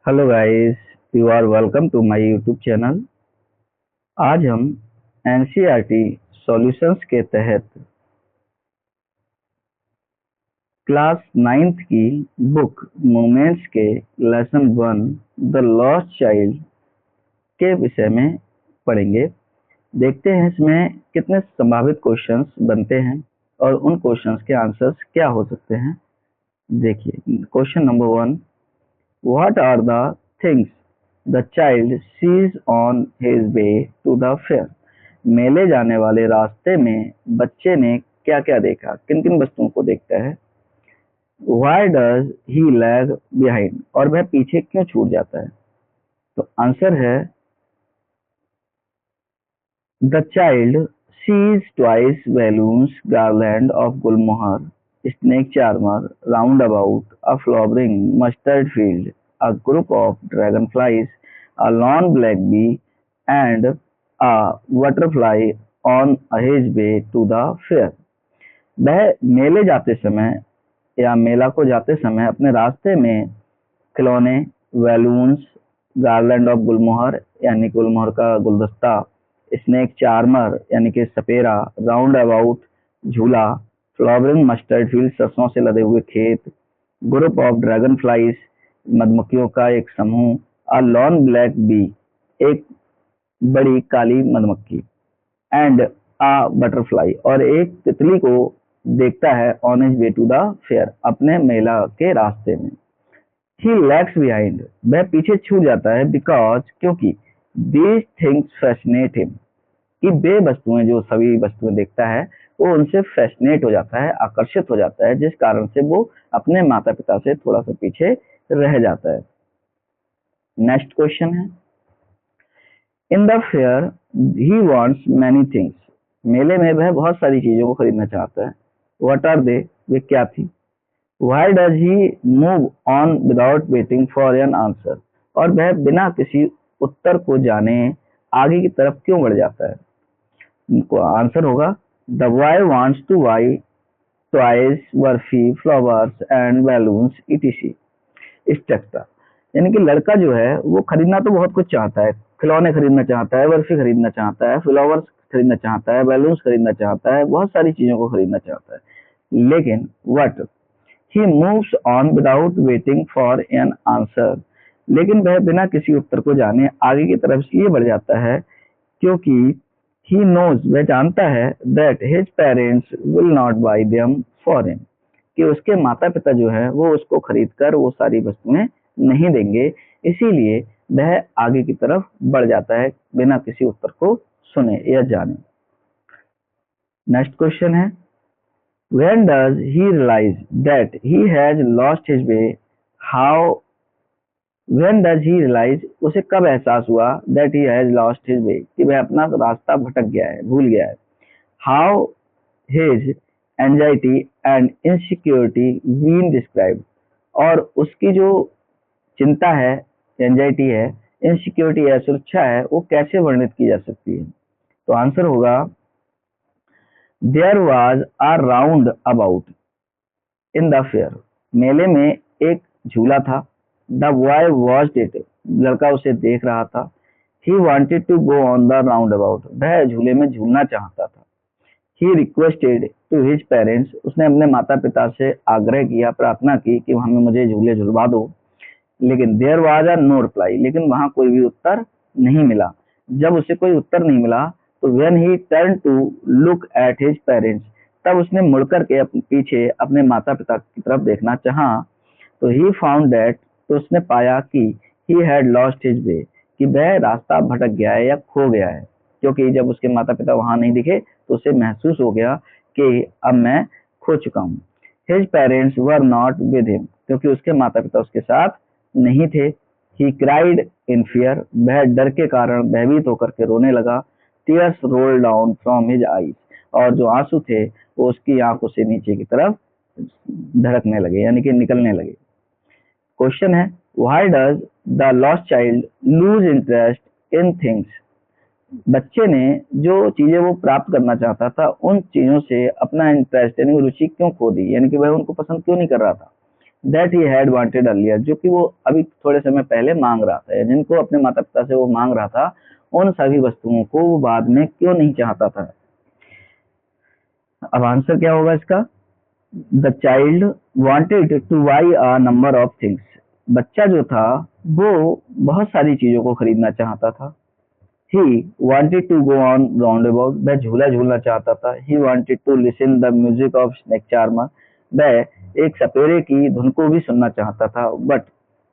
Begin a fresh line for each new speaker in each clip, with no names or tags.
Hello guys, you are welcome to my YouTube channel. आज हम NCERT solutions के तहत क्लास 9th की बुक मोमेंट्स के लेसन 1 द लॉस्ट चाइल्ड के विषय में पढ़ेंगे। देखते हैं इसमें कितने संभावित क्वेश्चंस बनते हैं और उन क्वेश्चंस के आंसर्स क्या हो सकते हैं। देखिए, question number 1, what are the things the child sees on his way to the fair. मेले जाने वाले रास्ते में बच्चे ने क्या क्या देखा, किन किन वस्तुओं को देखता है। Why does he lag behind, और वह पीछे क्यों छूट जाता है। तो आंसर है the child sees twice balloons garland of gulmohar, snake charmer, round about, a flowering mustard field, a group of dragonflies, a lawn black bee, and a butterfly on his way to the fair। वह मेले जाते समय या मेला को जाते समय अपने रास्ते में खिलौने, बैलून्स, गार्लैंड ऑफ गुलमोहर यानी गुलमोहर का गुलदस्ता, स्नेक चार्मर यानी कि सपेरा, राउंड अबाउट झूला, फ्लावरिंग मस्टर्ड फील्ड सरसों से लदे हुए खेत, ग्रुप ऑफ ड्रैगन फ्लाइज मधुमक्खियों का एक समूह, अ लॉन ब्लैक बी एक बड़ी काली मधुमक्खी, एंड अ बटरफ्लाई और एक तितली को देखता है on his way to the fair अपने मेला के रास्ते में। ही लैग्स बिहाइंड, वह पीछे छूट जाता है, बिकॉज क्योंकि दीज थिंग्स फैसिनेट हिम, कि वे वस्तुएं जो सभी वस्तुएं देखता है वो उनसे फैसिनेट हो जाता है, आकर्षित हो जाता है, जिस कारण से वो अपने माता पिता से थोड़ा सा पीछे रह जाता है। नेक्स्ट क्वेश्चन है, इन the fair he wants many things. मेले में वह बहुत सारी चीजों को खरीदना चाहता है। व्हाट आर दे, वे क्या थी। Why does he move on without waiting for an answer, और वह बिना किसी उत्तर को जाने आगे की तरफ क्यों बढ़ जाता है। उनको आंसर होगा the boy wants two by toys, barfi, flowers and balloons etc.. Etcetera, यानी कि लड़का जो है वो खरीदना तो बहुत कुछ चाहता है, खिलौने खरीदना चाहता है, बर्फी खरीदना चाहता है, फ्लावर्स खरीदना चाहता है, बैलून्स खरीदना चाहता है, बहुत सारी चीजों को खरीदना चाहता है, लेकिन what he moves on without waiting for an answer, लेकिन वह बिना किसी उत्तर को जाने आगे की तरफ इसलिए बढ़ जाता है क्योंकि ही नोज, वह जानता है, that his parents will not by them for him, कि उसके माता पिता जो है वो उसको खरीद कर वो सारी वस्तुएं नहीं देंगे, इसीलिए वह आगे की तरफ बढ़ जाता है बिना किसी उत्तर को सुने या जाने। नेक्स्ट क्वेश्चन है, when does he realize that he has lost his way, how when does he realize, उसे कब एहसास हुआ that he has lost his way, कि वह अपना रास्ता भटक गया है, भूल गया है। how his anxiety and insecurity being described, और उसकी जो चिंता है, एंजाइटी है, इनसिक्योरिटी है, सुरक्षा है, वो कैसे वर्णित की जा सकती है। तो आंसर होगा there was a round about in the fair, मेले में एक झूला था। द बॉय वॉच्ड इट, लड़का उसे देख रहा था। He wanted to go on the round about, वह झूले में झूलना चाहता था। He requested to his parents, उसने अपने माता पिता से आग्रह किया, प्रार्थना की कि हमें मुझे झूले झुलवा दो, लेकिन there was a no reply, लेकिन वहां कोई भी उत्तर नहीं मिला। जब उसे कोई उत्तर नहीं मिला तो when he turn to look at his parents, तब उसने मुड़कर के अपने पीछे अपने माता पिता की तरफ देखना चाहा, तो ही फाउंड दैट, तो उसने पाया कि he had lost his way, कि वह रास्ता भटक गया है या खो गया है, क्योंकि जब उसके माता पिता वहां नहीं दिखे तो उसे महसूस हो गया कि अब मैं खो चुका हूँ। His parents were not with him, क्योंकि उसके माता पिता उसके साथ नहीं थे। ही क्राइड इन फियर, वह डर के कारण भयभीत होकर के रोने लगा। Tears roll down from his eyes, और जो आंसू थे वो उसकी आंखों से नीचे की तरफ धड़कने लगे, यानी कि निकलने लगे। क्वेश्चन है, why does the lost child loose interest in things. बच्चे ने जो चीजें वो प्राप्त करना चाहता था उन चीजों से अपना इंटरेस्ट यानी रुचि क्यों खो दी, यानी कि वह उनको पसंद क्यों नहीं कर रहा था। That he had wanted earlier, जो कि वो अभी थोड़े समय पहले मांग रहा था, या जिनको अपने माता पिता से वो मांग रहा था, उन सभी वस्तुओं को वो बाद में क्यों नहीं चाहता था। अब आंसर क्या होगा इसका? The child wanted two by a number of things, बच्चा जो था वो बहुत सारी चीजों को खरीदना चाहता था। He wanted to go on round about, वह झूला झूलना चाहता था। He wanted to listen the music of snake charmer, वह एक सपेरे की धुन को भी सुनना चाहता था। But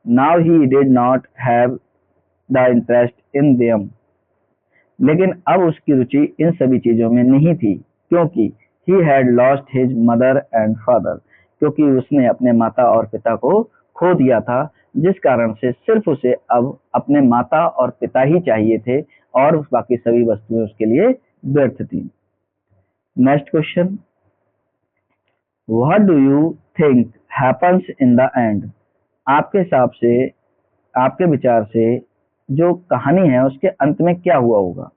now he did not have the interest in them, लेकिन अब उसकी रुचि इन सभी चीजों में नहीं थी, क्योंकि he had lost his mother and father, क्योंकि उसने अपने माता और पिता को खो दिया था, जिस कारण से सिर्फ उसे अब अपने माता और पिता ही चाहिए थे, और बाकी सभी वस्तुएं उसके लिए व्यर्थ थी। Next question, what do you think happens in the end, आपके हिसाब से, आपके विचार से जो कहानी है उसके अंत में क्या हुआ होगा?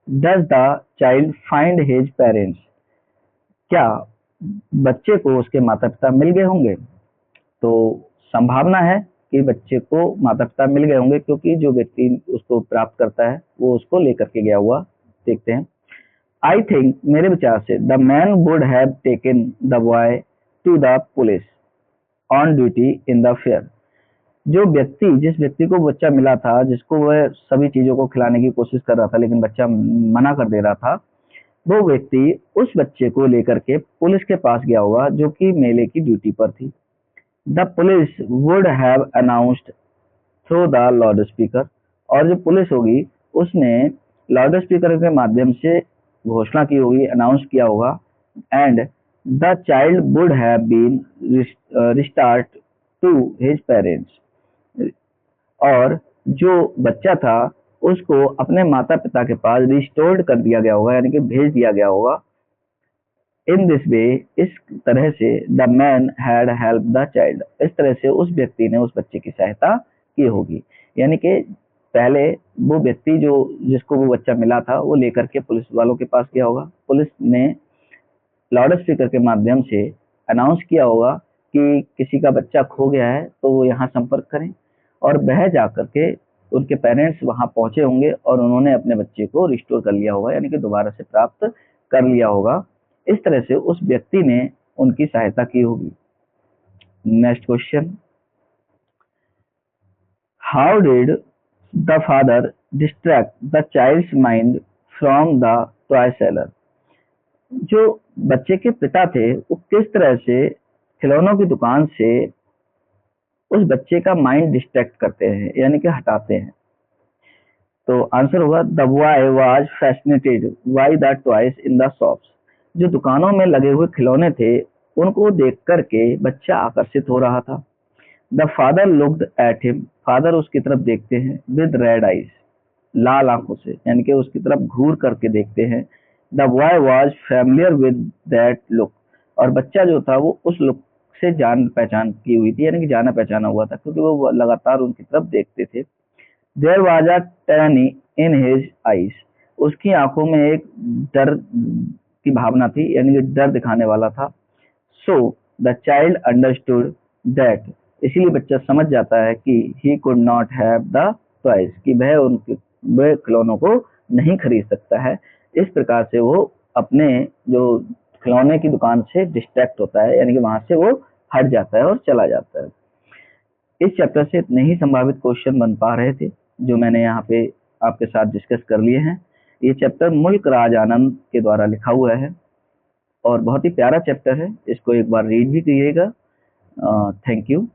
Does the child find his parents, क्या बच्चे को उसके माता पिता मिल गए होंगे? तो संभावना है कि बच्चे को माता पिता मिल गए होंगे, क्योंकि जो व्यक्ति उसको प्राप्त करता है वो उसको लेकर के गया हुआ। देखते हैं। आई थिंक, मेरे विचार से, the man would have taken the boy to the police on duty in the fair, जो व्यक्ति, जिस व्यक्ति को बच्चा मिला था, जिसको वह सभी चीजों को खिलाने की कोशिश कर रहा था लेकिन बच्चा मना कर दे रहा था, वो व्यक्ति उस बच्चे को लेकर के पुलिस के पास गया होगा, जो कि मेले की ड्यूटी पर थी। The police would have announced through the loud speaker, और जो पुलिस होगी उसने लाउड स्पीकर के माध्यम से घोषणा की होगी, अनाउंस किया होगा। And the child would have been restart to his parents, और जो बच्चा था उसको अपने माता पिता के पास रिस्टोर्ड कर दिया गया होगा, यानी कि भेज दिया गया होगा। इन दिस वे, इस तरह से, the man had help the child, इस तरह से उस व्यक्ति ने उस बच्चे की सहायता की होगी। यानी कि पहले वो व्यक्ति जो, जिसको वो बच्चा मिला था, वो लेकर के पुलिस वालों के पास गया होगा, पुलिस ने लाउड स्पीकर के माध्यम से अनाउंस किया होगा कि किसी का बच्चा खो गया है तो वो यहाँ संपर्क करें, और वह जाकर के उनके पेरेंट्स वहां पहुंचे होंगे और उन्होंने अपने बच्चे को रिस्टोर कर लिया होगा, यानी कि दोबारा से प्राप्त कर लिया होगा। इस तरह से उस व्यक्ति ने उनकी सहायता की होगी। Next question, how did the father distract the child's mind from the toy seller, जो बच्चे के पिता थे वो किस तरह से खिलौनों की दुकान से उस बच्चे का माइंड डिस्ट्रैक्ट करते हैं, यानी कि हटाते हैं। तो आंसर होगा, the boy was fascinated by the toys in the shops, जो दुकानों में लगे हुए खिलौने थे उनको देख करके बच्चा आकर्षित हो रहा था। The father looked at him, father उसकी तरफ देखते हैं, विद रेड आईज, लाल आंखों से, यानी कि उसकी तरफ घूर करके देखते हैं। The boy was familiar with that look, और बच्चा जो था वो उस लुक से जान पहचान की हुई थी, यानी कि जाना पहचाना हुआ था, क्योंकि वो लगातार उनकी तरफ देखते थे। There was a turn in his eyes, उसकी आंखों में एक डर की भावना थी, यानी कि डर दिखाने वाला था। So the child understood that, इसीलिए बच्चा समझ जाता है कि he could not have the toys, कि वह खिलौनों को नहीं खरीद सकता है। इस प्रकार से वो अपने जो खिलौने की दुकान से डिस्ट्रैक्ट होता है, यानी कि वहां से वो हट जाता है और चला जाता है। इस चैप्टर से इतने ही संभावित क्वेश्चन बन पा रहे थे, जो मैंने यहाँ पे आपके साथ डिस्कस कर लिए हैं। ये चैप्टर मुल्क राज आनंद के द्वारा लिखा हुआ है और बहुत ही प्यारा चैप्टर है, इसको एक बार रीड भी कीजिएगा। Thank you.